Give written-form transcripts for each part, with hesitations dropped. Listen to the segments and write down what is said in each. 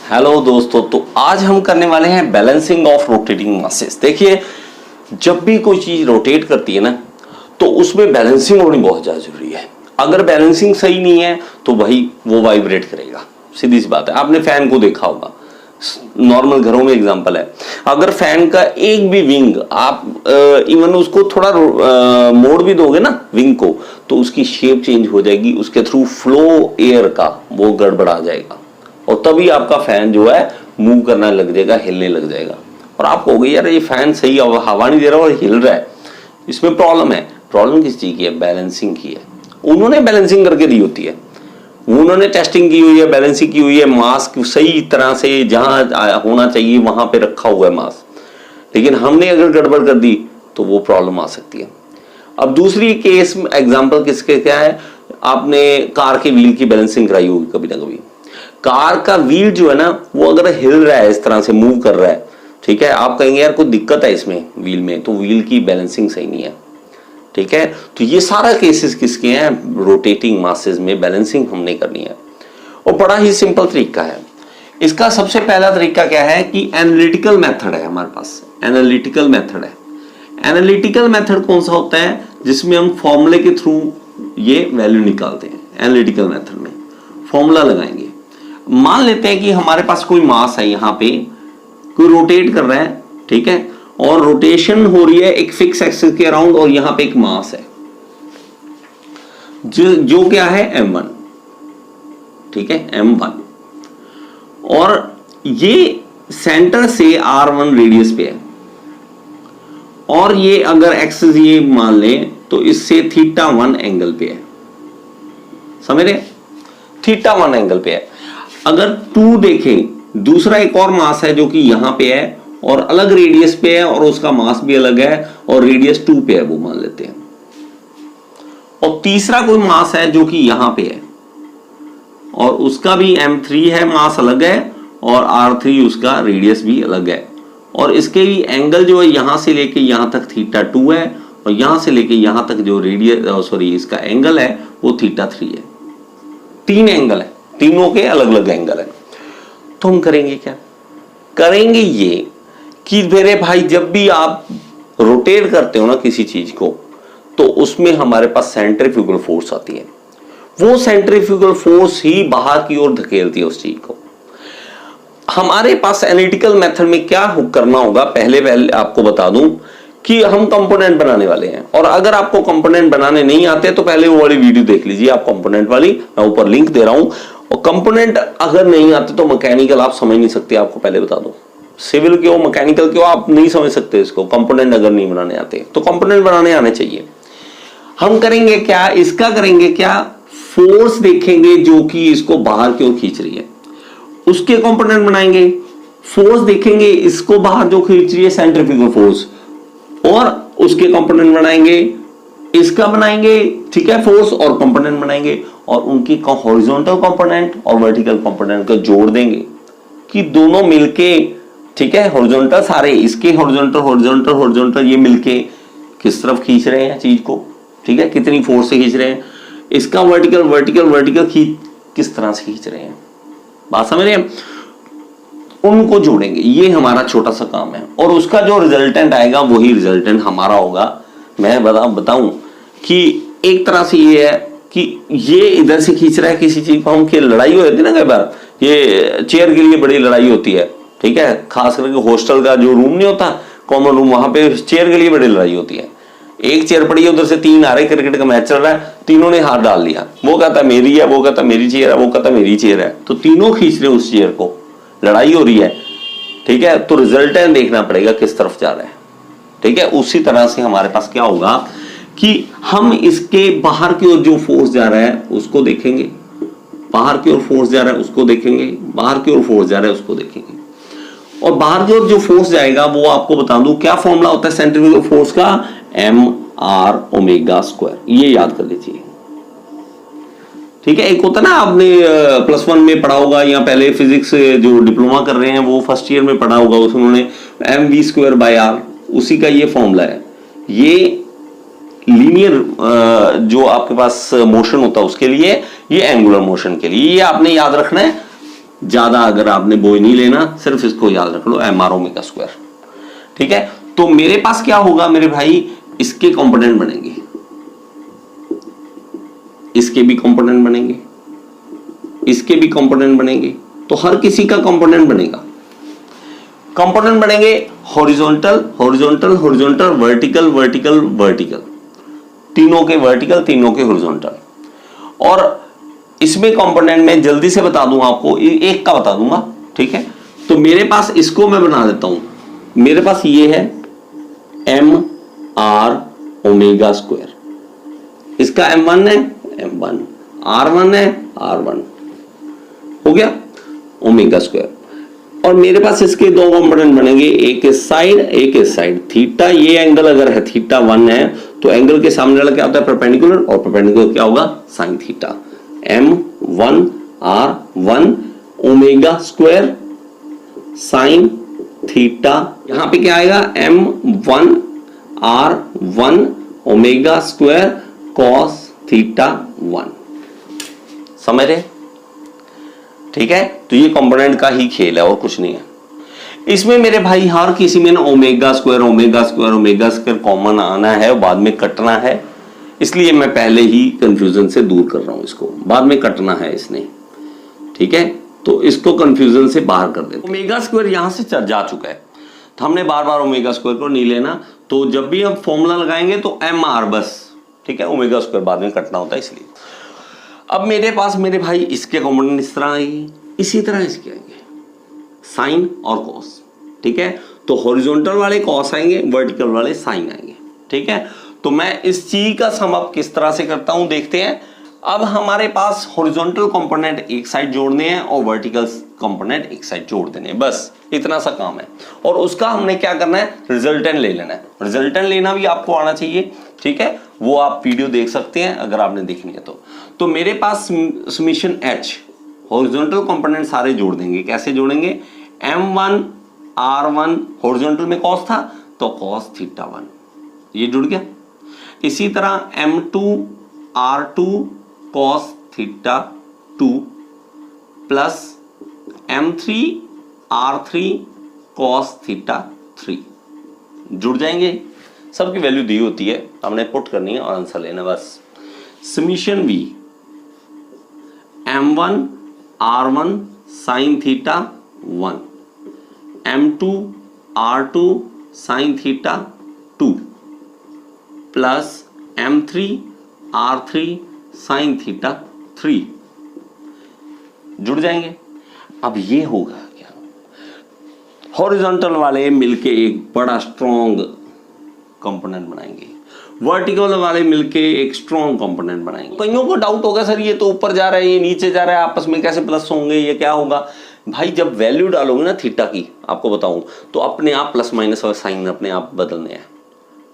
Hello दोस्तों, तो आज हम करने वाले हैं बैलेंसिंग ऑफ रोटेटिंग मासेस। देखिए, जब भी कोई चीज रोटेट करती है ना, तो उसमें बैलेंसिंग होनी बहुत ज्यादा जरूरी है। अगर बैलेंसिंग सही नहीं है तो भाई वो वाइब्रेट करेगा, सीधी सी बात है। आपने फैन को देखा होगा, नॉर्मल घरों में एग्जांपल है, अगर फैन का एक भी विंग आप इवन उसको थोड़ा मोड़ भी दोगे ना विंग को, तो उसकी शेप चेंज हो जाएगी, उसके थ्रू फ्लो एयर का वो गड़बड़ा जाएगा और तभी आपका फैन जो है मूव करना लग जाएगा, हिलने लग जाएगा। और आप कहोगे यार ये फैन सही हवा नहीं दे रहा और हिल रहा है, इसमें प्रॉब्लम है। प्रॉब्लम किस चीज की है? बैलेंसिंग की है। उन्होंने बैलेंसिंग करके दी होती है, उन्होंने टेस्टिंग की हुई है, बैलेंसिंग की हुई है, मास्क सही तरह से जहां होना चाहिए वहां पे रखा हुआ है मास्क, लेकिन हमने अगर गड़बड़ कर दी तो वो प्रॉब्लम आ सकती है। अब दूसरी केस एग्जांपल किसके क्या है, आपने कार के व्हील की बैलेंसिंग कराई होगी कभी ना कभी। कार का व्हील जो है ना, वो अगर हिल रहा है, इस तरह से मूव कर रहा है, ठीक है, आप कहेंगे यार कोई दिक्कत है इसमें व्हील में, तो व्हील की बैलेंसिंग सही नहीं है, ठीक है। तो ये सारा केसेस किसके हैं? रोटेटिंग मासेस में बैलेंसिंग हमने करनी है और बड़ा ही सिंपल तरीका है इसका। सबसे पहला तरीका क्या है कि एनालिटिकल मेथड है हमारे पास। एनालिटिकल मेथड है। एनालिटिकल मेथड कौन सा होता है? जिसमें हम फॉर्मूले के थ्रू ये वैल्यू निकालते हैं। एनालिटिकल मेथड में फॉर्मूला लगाएंगे। मान लेते हैं कि हमारे पास कोई मास है, यहां पे कोई रोटेट कर रहा है, ठीक है, और रोटेशन हो रही है एक फिक्स एक्सिस के अराउंड, और यहां पे एक मास है जो क्या है m1, ठीक है, m1, और ये सेंटर से r1 रेडियस पे है, और ये अगर एक्सिस ये मान ले तो इससे θ1 एंगल पे है, समझ रहे? θ1 एंगल पे है। अगर 2 देखें, दूसरा एक और मास है जो कि यहां पे है और अलग रेडियस पे है, और उसका मास भी अलग है और रेडियस 2 पे है, वो मान लेते हैं। और तीसरा कोई मास है जो कि यहां पे है और उसका भी m3 है, मास अलग है, और r3 उसका रेडियस भी अलग है, और इसके भी एंगल जो है यहां से लेके यहां तक θ2 है, और यहां से लेके यहां तक जो रेडियस इसका एंगल है वो θ3 है। 3 एंगल है, तीनों के अलग अलग एंगल है। तो हम करेंगे क्या? करेंगे ये कि मेरे भाई, जब भी आप रोटेट करते हो ना किसी चीज को, तो उसमें हमारे पास सेंट्रीफ्यूगल फोर्स आती है। वो सेंट्रीफ्यूगल फोर्स ही बाहर की ओर धकेलती है उस चीज को। हमारे पास एनालिटिकल मेथड में क्या करना होगा, पहले आपको बता दूं कि हम कंपोनेंट बनाने वाले हैं, और अगर आपको कंपोनेंट बनाने नहीं आते तो पहले वो वाली वीडियो देख लीजिए आप, कंपोनेंट वाली, मैं ऊपर लिंक दे रहा हूं। और कंपोनेंट अगर नहीं आते तो मैकेनिकल आप समझ नहीं सकते, आपको पहले बता दूं। सिविल क्यों, मैकेनिकल क्यों, आप नहीं समझ सकते इसको, कंपोनेंट अगर नहीं बनाने आते तो कंपोनेंट बनाने आने चाहिए। हम करेंगे क्या, इसका करेंगे क्या, फोर्स देखेंगे जो कि इसको बाहर की ओर खींच रही है, उसके कंपोनेंट बनाएंगे। फोर्स देखेंगे इसको बाहर जो खींच रही है, सेंट्रीफ्यूगल फोर्स, और उसके कंपोनेंट बनाएंगे, इसका बनाएंगे, ठीक है, फोर्स और कंपोनेंट बनाएंगे, और उनकी हॉरिजॉन्टल कंपोनेंट और वर्टिकल कंपोनेंट को जोड़ देंगे कि दोनों मिलके, ठीक है, हॉरिजॉन्टल सारे, इसके हॉरिजॉन्टल हॉरिजॉन्टल हॉरिजॉन्टल ये मिलके किस तरफ खींच रहे हैं चीज को, ठीक है, कितनी फोर्स से खींच रहे हैं, इसका वर्टिकल वर्टिकल वर्टिकल किस तरह से खींच रहे हैं, बात समझ रहे हैं? उनको जोड़ेंगे, ये हमारा छोटा सा काम है, और उसका जो रिजल्टेंट आएगा वही रिजल्टेंट हमारा होगा। मैं बताऊं कि एक तरह से ये है कि ये इधर से खींच रहा है किसी चीज को, हम की लड़ाई हो जाती है ना कई बार, ये चेयर के लिए बड़ी लड़ाई होती है, ठीक है, खास करके हॉस्टल का जो रूम नहीं होता, कॉमन रूम, वहां पे चेयर के लिए बड़ी लड़ाई होती है। एक चेयर पड़ी है, उधर से 3 आ रहे, क्रिकेट का मैच चल रहा है, तीनों ने हाथ डाल लिया, वो कहता मेरी है, वो कहता मेरी चेयर है, वो कहता मेरी चेयर है, तो तीनों खींच रहे उस चेयर को, लड़ाई हो रही है, ठीक है। तो रिजल्टेंट देखना पड़ेगा किस तरफ जा रहा है, ठीक है। उसी तरह से हमारे पास क्या होगा कि हम इसके बाहर की ओर जो फोर्स जा रहा है उसको देखेंगे, बाहर की ओर फोर्स जा रहा है उसको देखेंगे, बाहर की ओर फोर्स जा रहा है उसको देखेंगे, और बाहर की ओर जो फोर्स जाएगा वो आपको बता दूं क्या फॉर्मूला होता है सेंट्रीफ्यूगल फोर्स का, mr², ये याद कर लीजिए, ठीक है। एक होता है ना, आपने +1 में पढ़ा होगा, या पहले फिजिक्स जो डिप्लोमा कर रहे हैं वो फर्स्ट ईयर में पढ़ा होगा, उसमें उन्होंने mv²/r, उसी का ये फॉर्मूला है। ये लीनियर जो आपके पास मोशन होता है उसके लिए, ये एंगुलर मोशन के लिए, ये आपने याद रखना है। ज्यादा अगर आपने बोझ नहीं लेना, सिर्फ इसको याद रख लो mr ओमेगा स्क्वायर। ठीक है, तो मेरे पास क्या होगा मेरे भाई, इसके कंपोनेंट बनेंगे, इसके भी कंपोनेंट बनेंगे, इसके भी कंपोनेंट बनेंगे, तो हर किसी का कंपोनेंट बनेगा। कंपोनेंट बनेंगे horizontal horizontal horizontal, vertical vertical vertical, तीनों के वर्टिकल तीनों के हॉरिजॉन्टल। और इसमें कंपोनेंट में जल्दी से बता दूं आपको, एक का बता दूंगा। ठीक है, तो मेरे पास इसको मैं बना देता हूं, मेरे पास ये है mr ओमेगा स्क्वायर, इसका m1 है m1, r1 है r1, हो गया ओमेगा स्क्वायर। और मेरे पास इसके दो कंपोनेंट बनेंगे, एक इस साइड एक इस साइड। थीटा, ये एंगल अगर है थीटा 1 है तो एंगल के सामने वाला क्या होता है, परपेंडिकुलर, और परपेंडिकुलर क्या होगा, sine theta. m1 r1 omega square sine theta, यहां पे क्या आएगा m1 r1 omega square cos theta 1। समझ रहे? ठीक है, तो ये कंपोनेंट का ही खेल है और कुछ नहीं है इसमें मेरे भाई। हर किसी में ना omega square omega square omega square common आना है और बाद में कटना है, इसलिए मैं पहले ही कंफ्यूजन से दूर कर रहा हूं, इसको बाद में कटना है इसने। ठीक है, तो इसको कंफ्यूजन से बाहर कर देते। ओमेगा स्क्वायर यहां से जा चुका है, तो हमने बार बार ओमेगा स्क्वायर को नहीं लेना, तो जब भी हम फॉर्मूला लगाएंगे तो mr बस। ठीक है, ओमेगा स्क्वायर बाद में कटना होता है इसलिए। अब मेरे पास मेरे भाई इसके कंपोनेंट इस तरह आएंगे, इसी तरह इसके आएंगे, साइन और कॉस। ठीक है, तो हॉरिजॉन्टल वाले कॉस आएंगे, वर्टिकल वाले साइन आएंगे। ठीक है, तो मैं इस चीज का सम अप किस तरह से करता हूं देखते हैं। अब हमारे पास हॉरिजॉन्टल कंपोनेंट एक साइड जोड़ने हैं और वर्टिकल कंपोनेंट एक साइड जोड़ देने हैं, बस इतना सा काम है। और उसका हमने क्या करना है, रिजल्टेंट ले लेना है। रिजल्टेंट लेना भी आपको आना चाहिए। ठीक है, वो आप वीडियो देख सकते हैं अगर आपने देखनी है तो मेरे पास समीशन h, हॉरिजॉन्टल कंपोनेंट सारे जोड़ देंगे। कैसे जोड़ेंगे, m1 r1 हॉरिजॉन्टल में cos था तो cos थीटा 1, ये जुड़ गया। इसी तरह m2 r2 cos theta 2 plus m3 r3 cos theta 3 जुड़ जाएंगे। सबकी वैल्यू दी होती है, हमने पुट करनी है और आंसर लेना बस। Summation v m1 r1 sin theta 1, m2 r2 sin theta 2 plus m3 r3 sin theta 3 जुड़ जाएंगे। अब ये होगा क्या, हॉरिजॉन्टल वाले मिलके एक बड़ा स्ट्रॉन्ग कंपोनेंट बनाएंगे, वर्टिकल वाले मिलके एक स्ट्रॉन्ग कंपोनेंट बनाएंगे। कईयों को डाउट होगा सर ये तो ऊपर जा रहा है ये नीचे जा रहा है, आपस में कैसे प्लस होंगे, ये क्या होगा। भाई जब वैल्यू डालोगे ना थीटा की, आपको बताऊं तो अपने आप प्लस माइनस और साइन अपने आप बदलने हैं।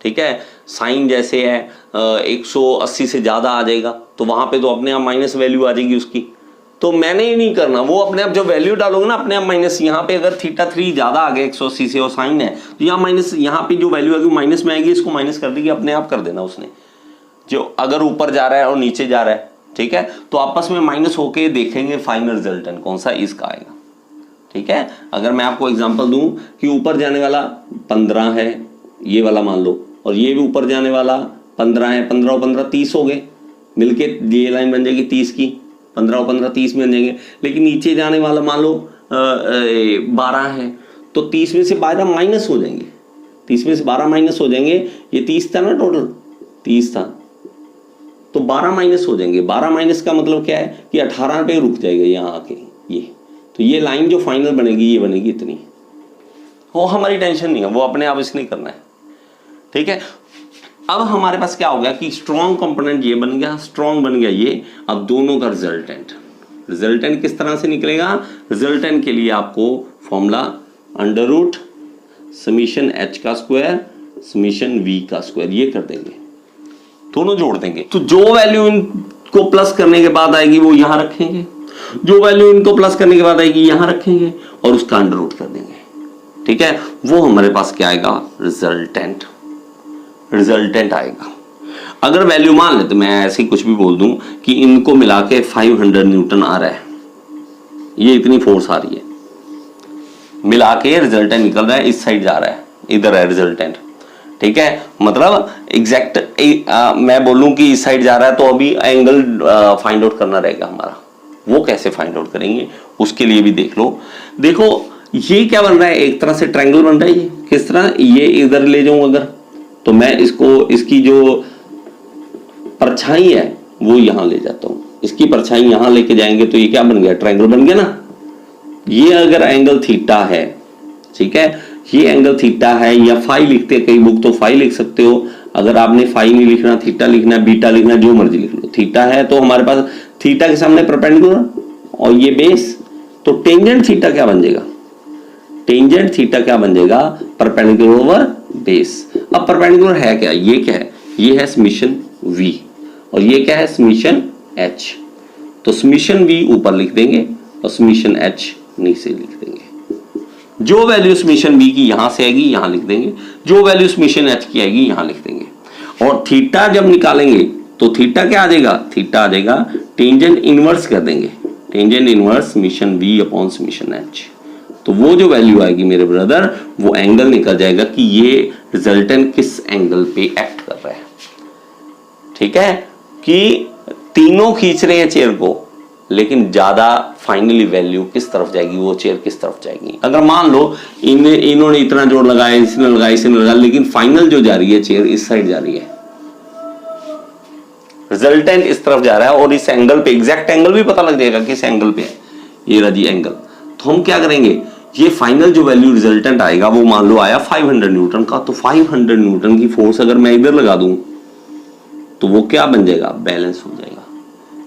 ठीक है, साइन जैसे है 180 से ज्यादा आ जाएगा तो वहां पे तो अपने आप माइनस वैल्यू आ जाएगी उसकी, तो मैंने ही नहीं करना, वो अपने आप जब वैल्यू डालोगे ना अपने आप माइनस। यहाँ पे अगर थीटा 3 ज्यादा आ गया 180 से और साइन है तो यहाँ माइनस, यहाँ पे जो वैल्यू आएगी माइनस में आएगी, इसको माइनस कर देगी, अपने आप कर देना उसने। जो अगर ऊपर जा रहा है और नीचे जा रहा है, ठीक है, तो आपस में माइनस होके देखेंगे फाइनल रिजल्टेंट कौन सा, इसका आएगा। ठीक है, अगर मैं आपको एग्जांपल दूं कि ऊपर जाने वाला 15 है, ये वाला मान लो, और ये भी ऊपर जाने वाला 15 है, 15 और 15 30 हो गए, मिलके ये लाइन बन जाएगी 30 की, 15 और 15 30 बन जाएंगे। लेकिन नीचे जाने वाला मान लो 12 है, तो 30 में से 12 माइनस हो जाएंगे, 30 में से 12 माइनस हो जाएंगे। ये 30 था ना, टोटल 30 था, तो 12 माइनस हो जाएंगे। 12 माइनस का मतलब क्या है कि 18 पे रुक जाएगा यहाँ आके ये, तो ये लाइन जो फाइनल बनेगी ये बनेगी इतनी। वो हमारी टेंशन नहीं है, वो अपने आप इसने करना है। ठीक है, अब हमारे पास क्या हो गया कि स्ट्रॉन्ग कंपोनेंट ये बन गया, स्ट्रॉन्ग बन गया ये। अब दोनों का रिजल्टेंट किस तरह से निकलेगा, रिजल्टेंट के लिए आपको formula under root summation h का स्क्वायर समीशन v का स्क्वायर ये कर देंगे, दोनों जोड़ देंगे। तो जो वैल्यू इनको प्लस करने के बाद आएगी वो यहां रखेंगे, जो वैल्यू इनको प्लस करने के बाद आएगी यहां रखेंगे और उसका अंडर रूट कर देंगे। ठीक है, वो हमारे पास क्या आएगा, रिजल्टेंट आएगा। अगर वैल्यू मान लेते, मैं ऐसे ही कुछ भी बोल दूं कि इनको मिला के 500 न्यूटन आ रहा है, ये इतनी फोर्स आ रही है, मिला के रिजल्टेंट निकल रहा है, इस साइड जा रहा है, इधर है रिजल्टेंट, ठीक है। मतलब एग्जैक्ट मैं बोलूं कि इस साइड जा रहा है तो अभी एंगल फाइंड आउट करना रहेगा हमारा। वो कैसे फाइंड आउट करेंगे उसके लिए भी देख लो। देखो ये क्या बन रहा है, एक तरह से ट्रायंगल बन रहा है। ये किस तरह, ये इधर ले जाऊं अगर तो मैं इसको, इसकी जो परछाई है वो यहां ले जाता हूं, इसकी परछाई यहां लेके जाएंगे तो ये क्या बन गया, ट्रायंगल बन गया ना। ये अगर एंगल थीटा है, ठीक है, ये एंगल थीटा है, या फाई लिखते हैं कई बुक तो फाई लिख सकते हो। अगर आपने फाई नहीं लिखना, थीटा लिखना, बीटा लिखना, जो मर्जी लिख लो। थीटा है तो हमारे पास थीटा के सामने परपेंडिकुलर और ये बेस, तो टेंजेंट थीटा क्या बन जाएगा, टेंजेंट थीटा क्या बन जाएगा, परपेंडिकुलर ओवर बेस। अब परपेंडिकुलर है क्या, ये क्या है, ये है समीशन v और ये क्या है, समीशन h। तो समीशन v ऊपर लिख देंगे और समीशन h नीचे लिख देंगे। जो वैल्यू समीशन v की यहां से आएगी यहां लिख देंगे, जो वैल्यू समीशन h की आएगी यहां लिख देंगे। और थीटा जब निकालेंगे तो थीटा क्या आ जाएगा, थीटा आ जाएगा टेंजेंट इनवर्स कर देंगे, tangent inverse summation v upon summation h। तो वो जो वैल्यू आएगी मेरे ब्रदर, वो एंगल निकल जाएगा कि ये रिजल्टेंट किस एंगल पे एक्ट कर रहा है, ठीक है। कि तीनों खींच रहे हैं चेयर को, लेकिन ज्यादा फाइनली वैल्यू किस तरफ जाएगी, वो चेयर किस तरफ जाएगी। अगर मान लो इन्होंने इतना जोर लगाया, इसने लगाया, इसने लगाया, लेकिन फाइनल जो जा रही है चेयर इस साइड जा रही है, रिजल्टेंट इस तरफ जा रहा है, और इस एंगल पे एग्जैक्ट एंगल भी पता लग जाएगा किस एंगल पे है, ये रहा जी एंगल। तो हम क्या करेंगे, ये फाइनल जो वैल्यू रिजल्टेंट आएगा वो मान लो आया 500 न्यूटन का, तो 500 न्यूटन की फोर्स अगर मैं इधर लगा दूं तो वो क्या बन जाएगा, बैलेंस हो जाएगा।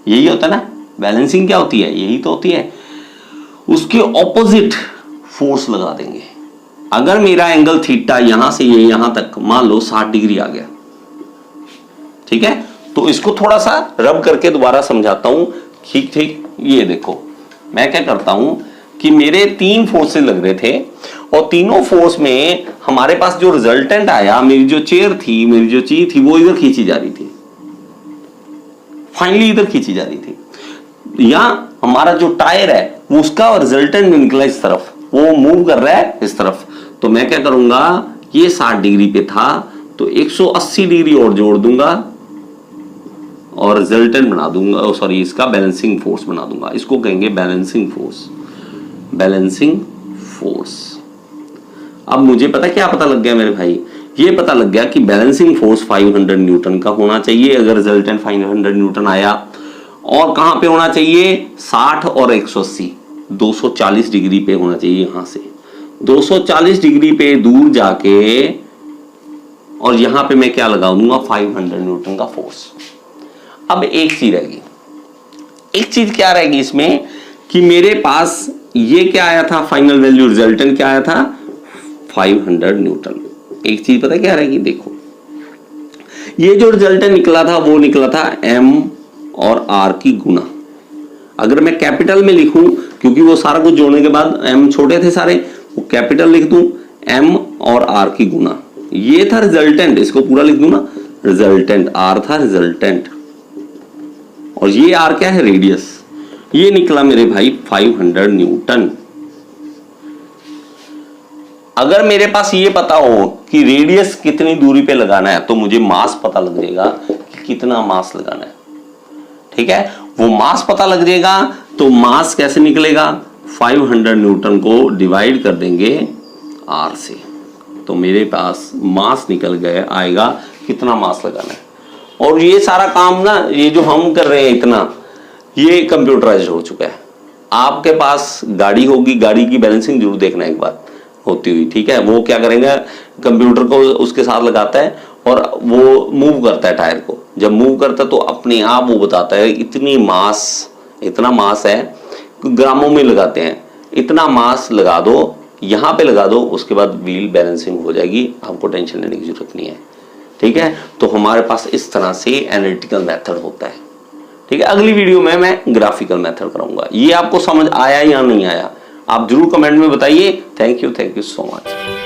यही होता है ना, बैलेंसिंग क्या होती है, यही तो होती है। उसके ऑपोजिट फोर्स लगा देंगे। अगर मेरा एंगल थीटा यहां से ये यहां तक मान लो 60 डिग्री आ गया, ठीक है, तो इसको थोड़ा सा रब करके दोबारा समझाता हूं। ठीक ठीक, ये देखो मैं क्या करता हूं कि मेरे 3 फोर्सेस लग रहे थे और तीनों फोर्स में हमारे पास जो रिजल्टेंट आया, मेरी जो चेयर थी, मेरी जो चीज थी, वो इधर खींची जा रही थी, फाइनली इधर खींची जा रही थी। या हमारा जो टायर है वो उसका रिजल्टेंट निकला इस तरफ, वो मूव कर रहा है इस तरफ। तो मैं क्या करूंगा, ये 60 डिग्री पे था तो 180 डिग्री और जोड़ दूंगा और रिजल्टेंट बना दूंगा, सॉरी इसका बैलेंसिंग फोर्स बना दूंगा। इसको कहेंगे बैलेंसिंग फोर्स, बैलेंसिंग फोर्स। अब मुझे पता क्या पता लग गया मेरे भाई, ये पता लग गया कि बैलेंसिंग फोर्स 500 न्यूटन का होना चाहिए अगर रिजल्टेंट 500 न्यूटन आया। और कहां पे होना चाहिए, 60 और 180 240 डिग्री पे होना चाहिए। यहां से 240 डिग्री पे दूर जाके, और यहां पे मैं क्या लगा दूंगा, 500 न्यूटन का फोर्स। अब एक चीज रहेगी, एक चीज क्या रहेगी इसमें कि मेरे पास ये क्या आया था, फाइनल वैल्यू रिजल्टेंट क्या आया था, 500 न्यूटन। एक चीज पता क्या रहेगी, देखो ये जो रिजल्टेंट निकला था वो निकला था m और r की गुना। अगर मैं कैपिटल में लिखूं, क्योंकि वो सारा कुछ जोड़ने के बाद m छोटे थे सारे, वो कैपिटल लिख दूं m और r की गुना। ये था रिजल्टेंट, इसको पूरा लिख दूं ना, रिजल्टेंट r था रिजल्टेंट, और ये r क्या है, रेडियस। ये निकला मेरे भाई 500 न्यूटन। अगर मेरे पास ये पता हो कि रेडियस कितनी दूरी पे लगाना है तो मुझे मास पता लग जाएगा कि कितना मास लगाना है, ठीक है। वो मास पता लग जाएगा तो मास कैसे निकलेगा, 500 न्यूटन को डिवाइड कर देंगे r से, तो मेरे पास मास निकल गया, आएगा कितना मास लगाना है। और ये सारा काम ना, ये जो हम कर रहे हैं इतना, ये कंप्यूटराइज्ड हो चुका है। आपके पास गाड़ी होगी, गाड़ी की बैलेंसिंग जरूर देखना एक बार होती हुई, ठीक है। वो क्या करेंगे, कंप्यूटर को उसके साथ लगाता है और वो मूव करता है टायर को। जब मूव करता है तो अपने आप वो बताता है इतनी मास, इतना मास है, ग्रामों में लगाते हैं, इतना मास लगा दो, यहां पे लगा दो, उसके बाद व्हील बैलेंसिंग हो जाएगी, आपको टेंशन लेने की जरूरत नहीं है, ठीक है। तो हमारे पास इस तरह से एनालिटिकल मेथड होता है, ठीक है। अगली वीडियो में मैं ग्राफिकल मेथड कराऊंगा। ये आपको समझ आया या नहीं आया, आप जरूर कमेंट में बताइए। Thank you so much.